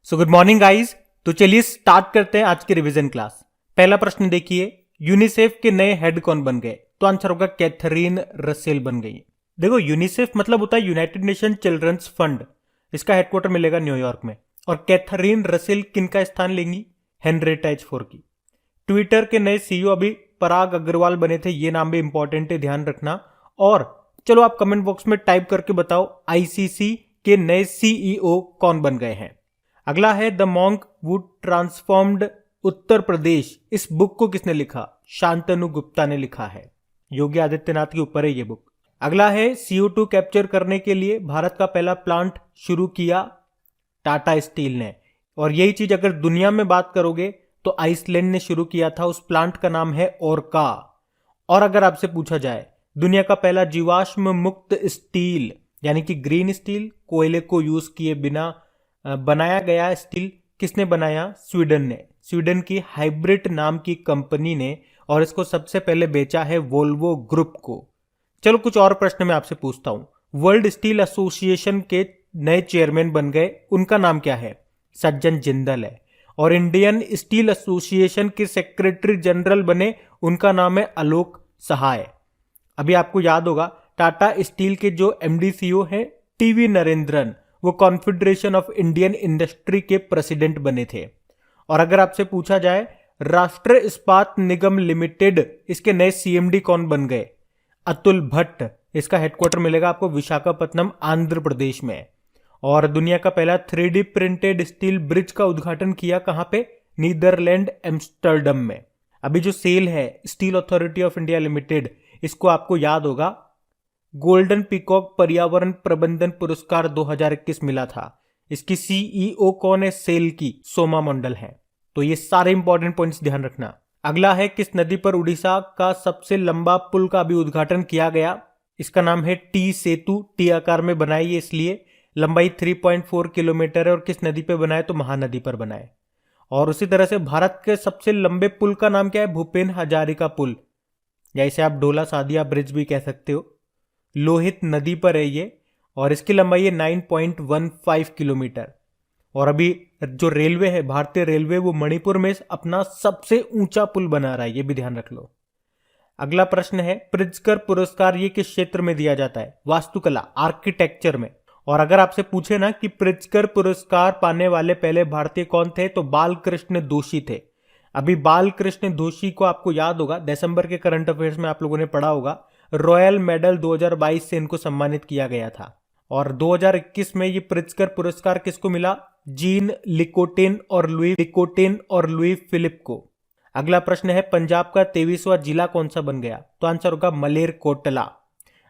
So good morning guys. तो चलिए start करते हैं आज की रिवीजन क्लास। पहला प्रश्न देखिए, यूनिसेफ के नए हेड कौन बन गए? तो आंसर होगा कैथरीन रसेल बन गई। देखो, यूनिसेफ मतलब होता है यूनाइटेड नेशन चिल्ड्रंस फंड। इसका हेडक्वार्टर मिलेगा न्यूयॉर्क में। और कैथरीन रसेल किनका स्थान लेंगी? हेनरिएटा एच4 की। ट्विटर के नए सीईओ अभी पराग अग्रवाल बने थे, ये नाम भी इंपॉर्टेंट है, ध्यान रखना। और चलो आप कमेंट बॉक्स में टाइप करके बताओ आईसीसी के नए सीईओ कौन बन गए हैं। अगला है the monk would transformed Uttar Pradesh. इस बुक को किसने लिखा? शांतनु गुप्ता ने लिखा है। योगी आदित्यनाथ के ऊपर है ये बुक। अगला है CO2 कैप्चर करने के लिए भारत का पहला प्लांट शुरू किया टाटा स्टील ने। और यही चीज अगर दुनिया में बात करोगे तो आइसलैंड ने शुरू किया था। उस प्लांट का नाम है ओरका। और अगर आपसे पूछा जाए दुनिया का पहला जीवाश्म मुक्त स्टील यानी कि ग्रीन स्टील, कोयले को यूज किए बिना बनाया गया स्टील किसने बनाया? स्वीडन ने। स्वीडन की हाइब्रिड नाम की कंपनी ने। और इसको सबसे पहले बेचा है वोल्वो ग्रुप को। चलो कुछ और प्रश्न मैं आपसे पूछता हूं। वर्ल्ड स्टील एसोसिएशन के नए चेयरमैन बन गए, उनका नाम क्या है? सज्जन जिंदल है। और इंडियन स्टील एसोसिएशन के सेक्रेटरी जनरल बने, उनका नाम है आलोक सहाय। अभी आपको याद होगा टाटा स्टील के जो MD CEO है टीवी नरेंद्रन, वो कॉन्फेडरेशन ऑफ इंडियन इंडस्ट्री के प्रेसिडेंट बने थे। और अगर आपसे पूछा जाए राष्ट्रीय इस्पात निगम लिमिटेड, इसके नए CMD कौन बन गए? अतुल भट्ट। इसका हेडक्वार्टर मिलेगा आपको विशाखापत्तनम, आंध्र प्रदेश में। और दुनिया का पहला 3D प्रिंटेड स्टील ब्रिज का उद्घाटन किया कहां पे? नीदरलैंड एम्स्टर्डम में। अभी जो सेल है steel authority of India limited, इसको आपको याद होगा गोल्डन पीकॉक पर्यावरण प्रबंधन पुरस्कार 2021 मिला था। इसकी CEO कौन है सेल की? सोमा मंडल है। तो ये सारे इंपॉर्टेंट पॉइंट्स ध्यान रखना। अगला है किस नदी पर उड़ीसा का सबसे लंबा पुल का भी उद्घाटन किया गया? इसका नाम है टी सेतु। टी आकार में बनाई है, इसलिए लंबाई 3.4 किलोमीटर है। और किस नदी पे बनाए? तो महानदी पर बनाए। और उसी तरह से भारत के सबसे लंबे पुल का नाम क्या है? भूपेन हजारिका पुल, या इसे आप डोला सादिया ब्रिज भी कह सकते हो। लोहित नदी पर है ये। और इसकी लंबाई है 9.15 किलोमीटर। और अभी जो रेलवे है, भारतीय रेलवे, वो मणिपुर में अपना सबसे ऊंचा पुल बना रहा है, ये भी ध्यान रख लो। अगला प्रश्न है प्रिज्कर पुरस्कार ये किस क्षेत्र में दिया जाता है? वास्तुकला, आर्किटेक्चर में। और अगर आपसे पूछे ना कि प्रिज्कर पुरस्कार पाने वाले पहले भारतीय कौन थे, तो बालकृष्ण दोषी थे। अभी बालकृष्ण दोषी को आपको याद होगा, दिसंबर के करंट अफेयर्स में आप लोगों ने पढ़ा होगा, रॉयल मेडल 2022 से इनको सम्मानित किया गया था। और 2021 में ये प्रिज्कर पुरस्कार किसको मिला? जीन लिकोटेन और लुई फिलिप को। अगला प्रश्न है पंजाब का 23वां जिला कौन सा बन गया? तो आंसर होगा मलेरकोटला।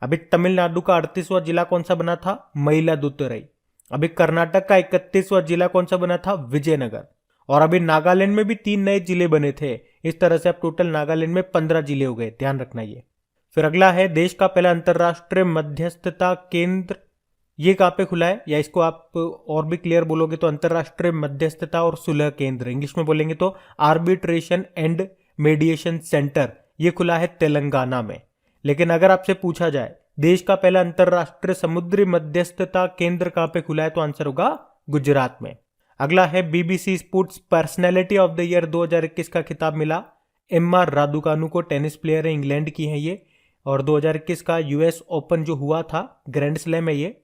अभी तमिलनाडु का 38वां जिला कौन सा बना था? मयिलादुतुरई। अभी कर्नाटक का 31वां जिला कौन सा बना था? विजयनगर। और अभी नागालैंड में भी 3 नए जिले बने थे। इस तरह से अब टोटल नागालैंड में 15 जिले हो गए, ध्यान रखना ये। फिर अगला है देश का पहला अंतरराष्ट्रीय मध्यस्थता केंद्र, ये कहां पे खुला है? या इसको आप और भी क्लियर बोलोगे तो अंतरराष्ट्रीय मध्यस्थता और सुलह केंद्र, इंग्लिश में बोलेंगे तो आर्बिट्रेशन एंड मेडिएशन सेंटर, ये खुला है तेलंगाना में। लेकिन अगर आपसे पूछा जाए देश का पहला अंतरराष्ट्रीय समुद्री मध्यस्थता केंद्र कहां पे खुला है, तो आंसर होगा गुजरात में। अगला है BBC sports personality of the year 2021 का खिताब मिला MR रादुकानु को। टेनिस प्लेयर है, इंग्लैंड की है ये। और 2021 का US ओपन जो हुआ था, ग्रैंड स्लैम है ये,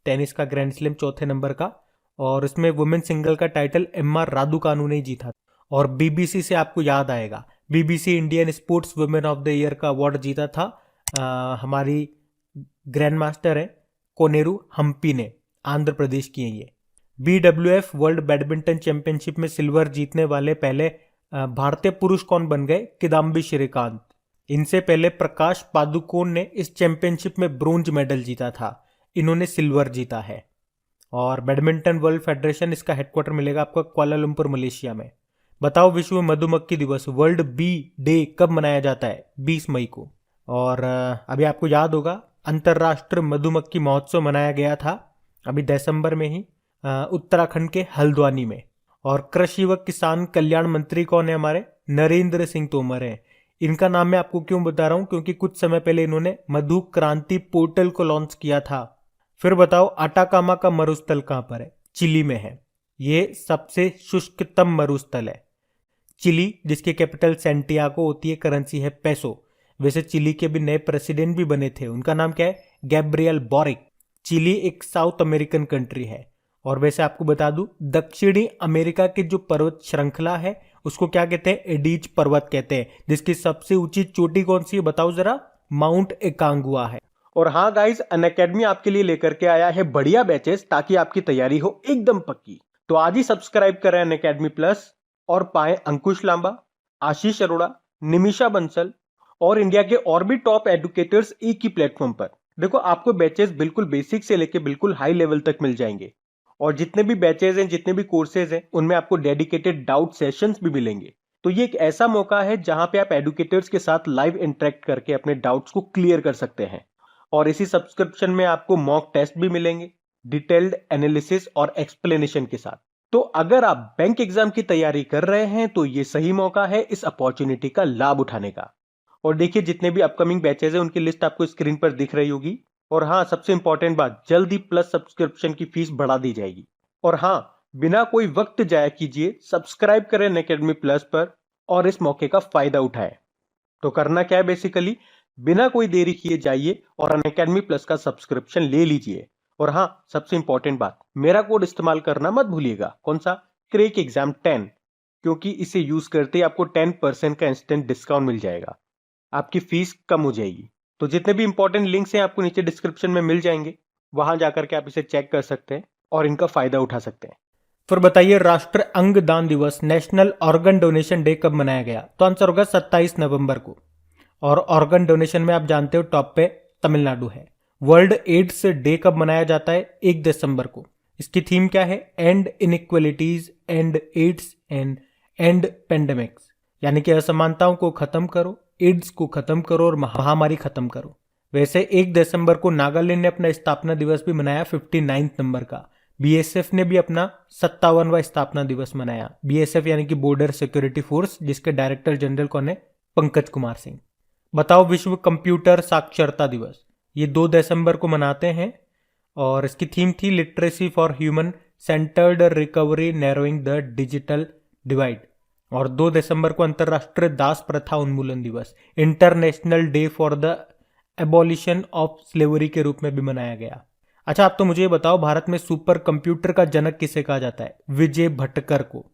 टेनिस का ग्रैंड स्लैम 4थे नंबर का। और इसमें वुमेन सिंगल का टाइटल MR रादुकानु ने जीता। और BBC से आपको याद आएगा, BBC Indian sports women of the year का अवार्ड जीता था हमारी ग्रैंड मास्टर है कोनेरू हम्पी ने, आंध्र प्रदेश की है ये। BWF वर्ल्ड बैडमिंटन चैंपियनशिप में सिल्वर जीतने वाले पहले भारतीय पुरुष कौन बन गए? किदाम्बी श्रीकांत। इनसे पहले प्रकाश पादुकोण ने इस चैंपियनशिप में ब्रोंज मेडल जीता था, इन्होंने सिल्वर जीता है। और बैडमिंटन वर्ल्ड फेडरेशन, इसका हेडक्वार्टर मिलेगा आपको कुआलालंपुर मलेशिया में। बताओ विश्व मधुमक्खी दिवस, वर्ल्ड बी डे, कब मनाया जाता है? 20 मई को। और अभी आपको याद होगा अंतरराष्ट्रीय मधुमक्खी महोत्सव मनाया गया था अभी दिसंबर में ही उत्तराखंड के हल्द्वानी में। और कृषि व किसान कल्याण मंत्री कौन है? हमारे नरेंद्र सिंह तोमर है। इनका नाम मैं आपको क्यों बता रहा हूं? क्योंकि कुछ समय पहले इन्होंने मधु क्रांति पोर्टल को लॉन्च किया था। फिर बताओ अटाकामा का मरुस्थल कहां पर है? चिली में है। ये सबसे शुष्कतम मरुस्थल है। चिली, जिसकी कैपिटल सेंटियागो होती है, करेंसी है पेसो। वैसे चिली के भी नए प्रेसिडेंट भी बने थे, उनका नाम क्या है? Gabriel boric. चिली एक साउथ अमेरिकन कंट्री है। और वैसे आपको बता दूं, दक्षिणी अमेरिका की जो पर्वत श्रृंखला है उसको क्या कहते हैं? एडीज पर्वत कहते हैं। जिसकी सबसे ऊंची चोटी कौन सी है बताओ जरा? माउंट एकांगुआ है। और हाँ गाइस, अनअकैडमी आपके लिए लेकर के आया है बढ़िया बैचेस, ताकि आपकी तैयारी हो एकदम पक्की। तो आज ही सब्सक्राइब करें अनअकैडमी प्लस और पाएं अंकुश लांबा, आशीष अरोड़ा, निमिषा बंसल और इंडिया के और भी टॉप एडुकेटर्स एक ही प्लेटफॉर्म पर। देखो, आपको बैचेस बिल्कुल बेसिक से लेके बिल्कुल हाई लेवल तक मिल जाएंगे। और जितने भी बैचेस हैं, जितने भी कोर्सेज हैं, उनमें आपको डेडिकेटेड डाउट सेशंस भी मिलेंगे। तो ये एक ऐसा मौका है जहां पे आप एडुकेटर्स के साथ लाइव इंटरेक्ट करके अपने डाउट्स को क्लियर कर सकते हैं। और इसी सब्सक्रिप्शन में आपको मॉक टेस्ट भी मिलेंगे, डिटेल्ड एनालिसिस और एक्सप्लेनेशन के साथ। तो अगर आप बैंक एग्जाम की तैयारी कर रहे हैं तो ये सही मौका है इस अपॉर्चुनिटी का लाभ उठाने का। और देखिए, जितने भी अपकमिंग बैचेस हैं उनकी लिस्ट आपको स्क्रीन पर दिख रही होगी। और हाँ, सबसे इंपॉर्टेंट बात, जल्दी प्लस सब्सक्रिप्शन की फीस बढ़ा दी जाएगी। और हाँ, बिना कोई वक्त जाया कीजिए, सब्सक्राइब करें अनअकैडमी प्लस पर और इस मौके का फायदा उठाएं। तो करना क्या है? बेसिकली बिना कोई देरी किए जाइए और अनअकैडमी प्लस का सब्सक्रिप्शन ले लीजिए। और हाँ, सबसे इंपॉर्टेंट बात, मेरा कोड इस्तेमाल करना मत भूलिएगा। कौन सा? क्रैक एग्जाम 10, क्योंकि इसे यूज करते ही आपको 10% का इंस्टेंट डिस्काउंट मिल जाएगा। आपकी फीस कम हो जाएगी। तो जितने भी इंपॉर्टेंट लिंक्स हैं आपको नीचे डिस्क्रिप्शन में मिल जाएंगे, वहां जाकर के आप इसे चेक कर सकते हैं और इनका फायदा उठा सकते हैं। फिर बताइए, राष्ट्र अंगदान दिवस, नेशनल ऑर्गन डोनेशन डे कब मनाया गया? तो आंसर होगा 27 नवंबर को। और ऑर्गन डोनेशन में आप जानते हो टॉप पे तमिलनाडु है। वर्ल्ड एड्स डे कब मनाया जाता है? 1 दिसंबर को। इसकी थीम क्या है? End inequalities, end AIDS end end pandemics, यानी कि असमानताओं को खत्म करो, एड्स को खत्म करो और महामारी खत्म करो। वैसे 1 दिसंबर को नागालैंड ने अपना स्थापना दिवस भी मनाया 59 नंबर का। बीएसएफ ने भी अपना 57वां स्थापना दिवस मनाया। बीएसएफ यानी कि बॉर्डर सिक्योरिटी फोर्स, जिसके डायरेक्टर जनरल कौन है? पंकज कुमार सिंह। बताओ, विश्व कंप्यूटर साक्षरता दिवस, ये 2 दिसंबर को मनाते हैं और इसकी थीम थी literacy for human centred recovery narrowing the digital divide. और 2 दिसंबर को अंतर्राष्ट्रीय दास प्रथा उन्मूलन दिवस, international day for the abolition of slavery के रूप में भी मनाया गया। अच्छा, आप तो मुझे बताओ, भारत में सुपर कंप्यूटर का जनक किसे कहा जाता है? विजय भटकर को।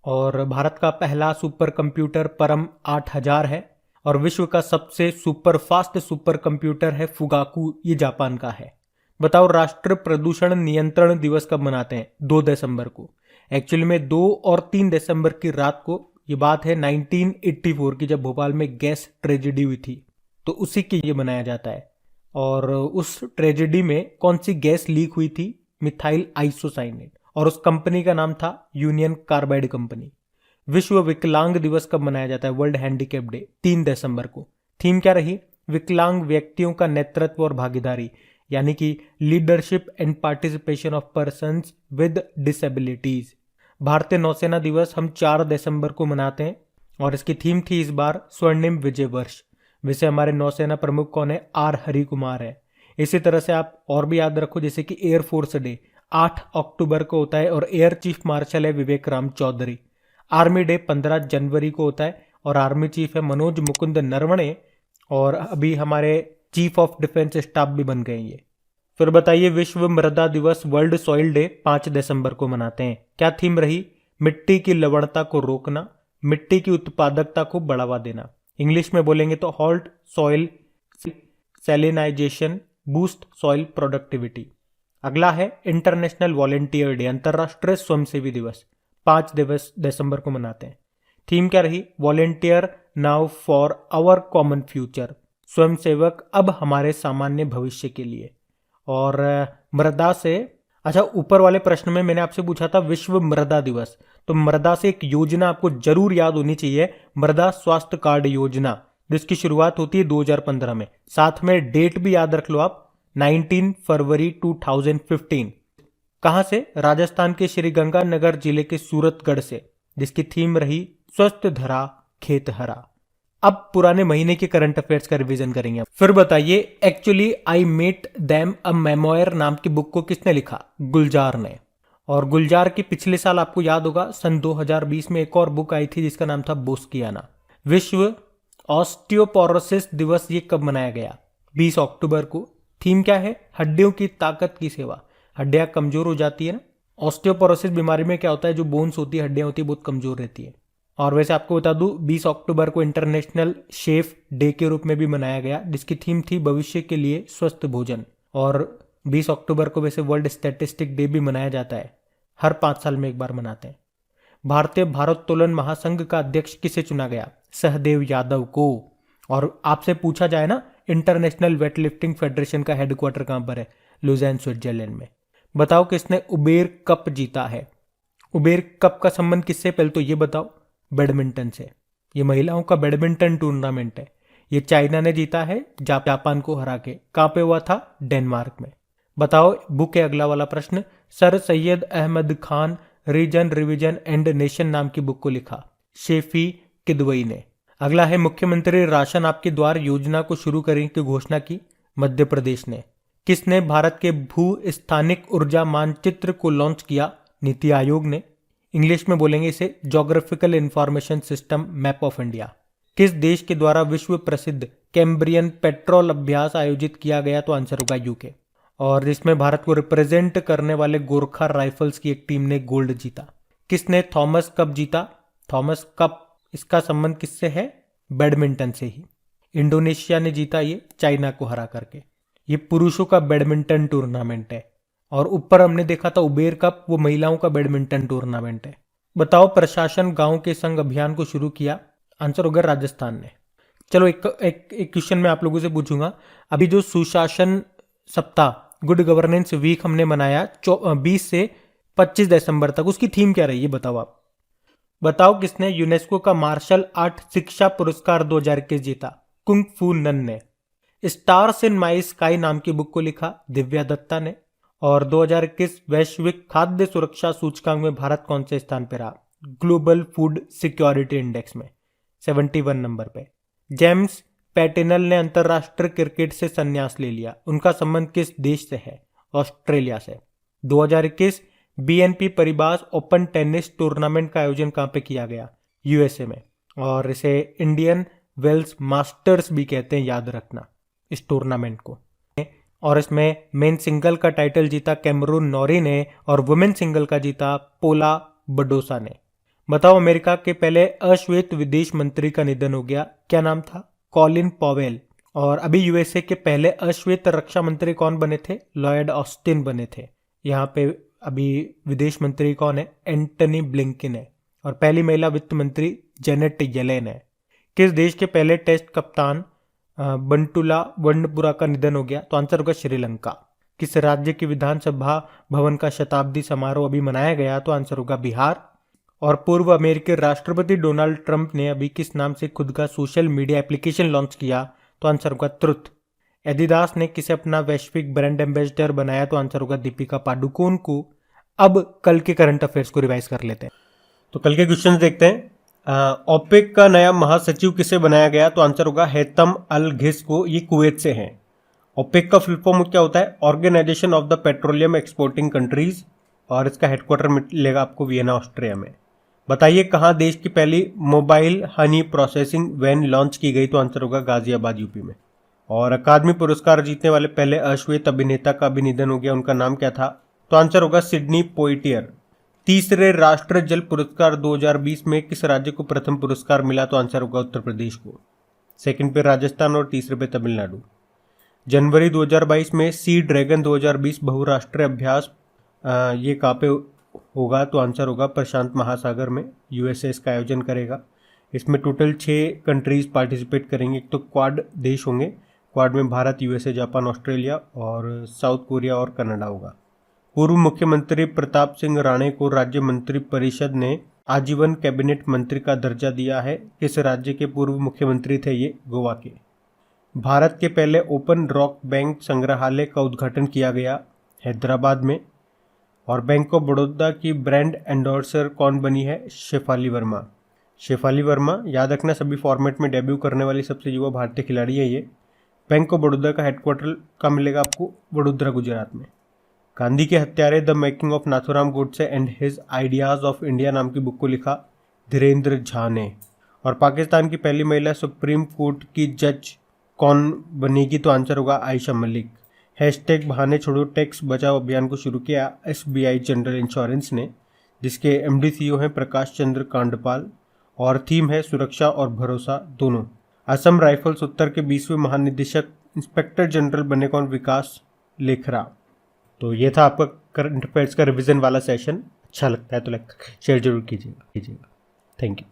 और भारत का पहला सुपर कंप्यूटर परम 8000 है। और विश्व का सबसे सुपर फास्ट सुपर कंप्यूटर है फुगाकू, ये जापान का है। बताओ, राष्ट्रीय प्रदूषण नियंत्रण दिवस कब मनाते हैं? 2 दिसंबर को। एक्चुअली में 2 और 3 दिसंबर की रात को, ये बात है 1984 की, जब भोपाल में गैस ट्रेजेडी हुई थी, तो उसी की ये मनाया जाता है। और उस ट्रेजेडी में कौन सी गैस लीक हुई थी? Methyl isocyanate. और उस कंपनी का नाम था यूनियन कार्बाइड कंपनी। विश्व विकलांग दिवस कब मनाया जाता है? वर्ल्ड हैंडीकैप डे, 3 दिसंबर को। थीम क्या रही? विकलांग व्यक्तियों का नेतृत्व और भागीदारी, यानी कि leadership and participation of persons with disabilities. भारतीय नौसेना दिवस हम 4 दिसंबर को मनाते हैं और इसकी थीम थी इस बार स्वर्णिम विजय वर्ष। वैसे हमारे नौसेना प्रमुख कौन है? आर हरि कुमार है। इसी तरह से आप और भी याद रखो, जैसे कि एयरफोर्स डे 8 अक्टूबर को होता है और एयर चीफ मार्शल है विवेक राम चौधरी। आर्मी डे 15 जनवरी को होता है और आर्मी चीफ है मनोज मुकुंद नरवणे। और अभी हमारे चीफ ऑफ डिफेंस स्टाफ भी बन गए ये। फिर बताइए, विश्व मृदा दिवस, वर्ल्ड सॉइल डे 5 दिसंबर को मनाते हैं। क्या थीम रही? मिट्टी की लवणता को रोकना, मिट्टी की उत्पादकता को बढ़ावा देना। इंग्लिश में बोलेंगे तो halt soil salinization, boost soil productivity. अगला है इंटरनेशनल वॉलेंटियर डे, अंतरराष्ट्रीय स्वयंसेवी दिवस, 5 दिसंबर को मनाते हैं। थीम क्या रही? Volunteer now for our common future, स्वयंसेवक अब हमारे सामान्य भविष्य के लिए। और मृदा से, अच्छा, ऊपर वाले प्रश्न में मैंने आपसे पूछा था विश्व मृदा दिवस, तो मृदा से एक योजना आपको जरूर याद होनी चाहिए, मृदा स्वास्थ्य कार्ड योजना, जिसकी शुरुआत होती है 2015 में। साथ में डेट भी याद रख लो आप, 19 फरवरी 2015। कहां से? राजस्थान के श्रीगंगानगर जिले के सूरतगढ़ से, जिसकी थीम रही स्वस्थ धरा खेत हरा। अब पुराने महीने के करंट अफेयर्स का रिवीजन करेंगे। फिर बताइए, actually I met them a memoir नाम की बुक को किसने लिखा? गुलजार ने। और गुलजार की पिछले साल आपको याद होगा सन 2020 में एक और बुक आई थी जिसका नाम था बोस्कियाना। विश्व ऑस्टियोपोरोसिस दिवस ये कब मनाया गया? 20 अक्टूबर को। थीम क्या है? हड्डियों की ताकत की सेवा। हड्डियां कमजोर हो जाती है ना, ऑस्टियोपोरोसिस बीमारी में क्या होता है, जो बोन्स होती है, हड्डियां होती है, बहुत कमजोर रहती है। और वैसे आपको बता दूं 20 अक्टूबर को इंटरनेशनल शेफ डे के रूप में भी मनाया गया, जिसकी थीम थी भविष्य के लिए स्वस्थ भोजन। और 20 अक्टूबर को वैसे वर्ल्ड स्टैटिस्टिक डे भी मनाया जाता है, हर 5 साल में एक बार मनाते हैं। भारतीय भारोत्तोलन महासंघ का अध्यक्ष किसे चुना गया? सहदेव यादव को। और आपसे पूछा जाए ना, इंटरनेशनल वेटलिफ्टिंग फेडरेशन का हेडक्वार्टर कहां पर है? लुज़ैन स्विट्जरलैंड में। बताओ किसने उबेर कप जीता है? उबेर कप का संबंध किससे? पहले तो ये बताओ। बैडमिंटन से। ये महिलाओं का बैडमिंटन टूर्नामेंट है। ये चाइना ने जीता है जापान को हरा के। कहां पे हुआ था? डेनमार्क में। बताओ बुक है अगला वाला प्रश्न। Sir Syed Ahmad Khan region revision and nation नाम की बुक को लिखा? शेफी किदवई ने। अगला है मुख्यमंत्री राशन आपके द्वार योजना को शुरू करने की घोषणा की? मध्य प्रदेश ने। किसने भारत के भू स्थानिक ऊर्जा मानचित्र को लॉन्च किया? नीति आयोग ने। इंग्लिश में बोलेंगे इसे geographical information system map of India. किस देश के द्वारा विश्व प्रसिद्ध कैम्ब्रियन पेट्रोल अभ्यास आयोजित किया गया? तो आंसर होगा यूके। और इसमें भारत को रिप्रेजेंट करने वाले गोरखा राइफल्स की एक टीम ने गोल्ड जीता। किसने थॉमस कप जीता? थॉमस कप, इसका संबंध किससे है? बैडमिंटन से ही। इंडोनेशिया ने जीता ये चाइना को हरा करके। ये पुरुषों का बैडमिंटन टूर्नामेंट है। और ऊपर हमने देखा था उबेर कप, वो महिलाओं का बैडमिंटन टूर्नामेंट है। बताओ प्रशासन गांव के संग अभियान को शुरू किया? आंसर होगा राजस्थान ने। चलो एक क्वेश्चन मैं आप लोगों से पूछूंगा। अभी जो सुशासन सप्ताह, गुड गवर्नेंस वीक हमने मनाया 20 से 25 दिसंबर तक, उसकी थीम क्या रही? ये बताओ आप। बताओ किसने यूनेस्को का मार्शल आर्ट शिक्षा पुरस्कार 2021 जीता? कुंग फू नन ने। स्टार्स इन माई स्काई नाम की बुक को लिखा? दिव्या दत्ता ने। और 2021 वैश्विक खाद्य सुरक्षा सूचकांक में भारत कौन से स्थान पर रहा? ग्लोबल फूड सिक्योरिटी इंडेक्स में 71 नंबर पे। जेम्स पैटिनल ने अंतरराष्ट्रीय क्रिकेट से संन्यास ले लिया। उनका संबंध किस देश से है? ऑस्ट्रेलिया से। 2021 BNP Paribas open tennis tournament का आयोजन कहां पे किया गया? यूएसए में। और इसे इंडियन वेल्स मास्टर्स भी कहते हैं, याद रखना इस टूर्नामेंट को। और इसमें मेन सिंगल का टाइटल जीता कैमरून नॉरी ने और वुमेन सिंगल का जीता पोला बडोसा ने। बताओ अमेरिका के पहले अश्वेत विदेश मंत्री का निधन हो गया, क्या नाम था? Colin Powell. और अभी यूएसए के पहले अश्वेत रक्षा मंत्री कौन बने थे? लॉयड ऑस्टिन बने थे। यहाँ पे अभी विदेश मंत्री कौन है? एंटनी ब्लिंकन है। और पहली महिला वित्त मंत्री जेनेट येलेन है। किस देश के पहले टेस्ट कप्तान बंटुला वंडपुरा का निधन हो गया? तो आंसर होगा श्रीलंका। किस राज्य की विधानसभा भवन का शताब्दी समारोह अभी मनाया गया? तो आंसर होगा बिहार। और पूर्व अमेरिकी राष्ट्रपति डोनाल्ड ट्रंप ने अभी किस नाम से खुद का सोशल मीडिया एप्लीकेशन लॉन्च किया? तो आंसर होगा ट्रुथ। एडिडास ने किसे अपना वैश्विक ब्रांड एम्बेसडर बनाया? तो आंसर होगा दीपिका पादुकोण को। अब कल के करंट अफेयर्स को रिवाइज कर लेते हैं। तो कल के क्वेश्चन देखते हैं। ओपेक का नया महासचिव किसे बनाया गया? तो आंसर होगा हैतम अल घिस को। ये कुवैत से हैं। ओपेक का फुल फॉर्म क्या होता है? Organization of the petroleum exporting countries. और इसका हेडक्वार्टर मिलेगा आपको वियना ऑस्ट्रिया में। बताइए कहाँ देश की पहली mobile honey processing van launch की गई? तो आंसर होगा गाजियाबाद यूपी में। और अकादमी पुरस्कार जीतने वाले पहले अश्वेत अभिनेता का भी निधन हो गया, उनका नाम क्या था? तो आंसर होगा सिडनी पोइटियर। तीसरे राष्ट्रीय जल पुरस्कार 2020 में किस राज्य को प्रथम पुरस्कार मिला? तो आंसर होगा उत्तर प्रदेश को। सेकंड पे राजस्थान और तीसरे पे तमिलनाडु। जनवरी 2022 में सी ड्रैगन 2020 बहुराष्ट्रीय अभ्यास ये कहाँ पे होगा? तो आंसर होगा प्रशांत महासागर में। यूएसए इसका आयोजन करेगा। इसमें टोटल 6 कंट्रीज पार्टिसिपेट करेंगे। एक तो क्वाड देश होंगे। क्वाड में भारत, यूएसए, जापान, ऑस्ट्रेलिया और साउथ कोरिया और कनाडा होगा। पूर्व मुख्यमंत्री प्रताप सिंह राणे को राज्य मंत्री परिषद ने आजीवन कैबिनेट मंत्री का दर्जा दिया है। किस राज्य के पूर्व मुख्यमंत्री थे ये? गोवा के। भारत के पहले ओपन रॉक बैंक संग्रहालय का उद्घाटन किया गया हैदराबाद में। और बैंक ऑफ बड़ौदा की ब्रांड एंडोर्सर कौन बनी है? शेफाली वर्मा। शेफाली वर्मा याद रखना सभी फॉर्मेट में डेब्यू करने वाली सबसे युवा भारतीय खिलाड़ी है ये। बैंक ऑफ बड़ौदा का हेडक्वार्टर कहाँ मिलेगा आपको? वडोदरा गुजरात में। गांधी के हत्यारे the making of Nathuram Godse and his ideas of India नाम की बुक को लिखा धीरेन्द्र झा ने। और पाकिस्तान की पहली महिला सुप्रीम कोर्ट की जज कौन बनेगी, तो आंसर होगा आयशा मलिक। हैशटैग बहाने छोड़ो टैक्स बचाओ अभियान को शुरू किया SBI जनरल इंश्योरेंस ने, जिसके MD CEO हैं प्रकाश चंद्र कांडपाल, और थीम है सुरक्षा और भरोसा दोनों। असम राइफल्स उत्तर के 20वें महानिदेशक इंस्पेक्टर जनरल बने कौन, विकास लेखरा। तो ये था आपका करंट अफेयर्स का रिवीजन वाला सेशन। अच्छा लगता है तो लाइक शेयर जरूर कीजिएगा। Thank you.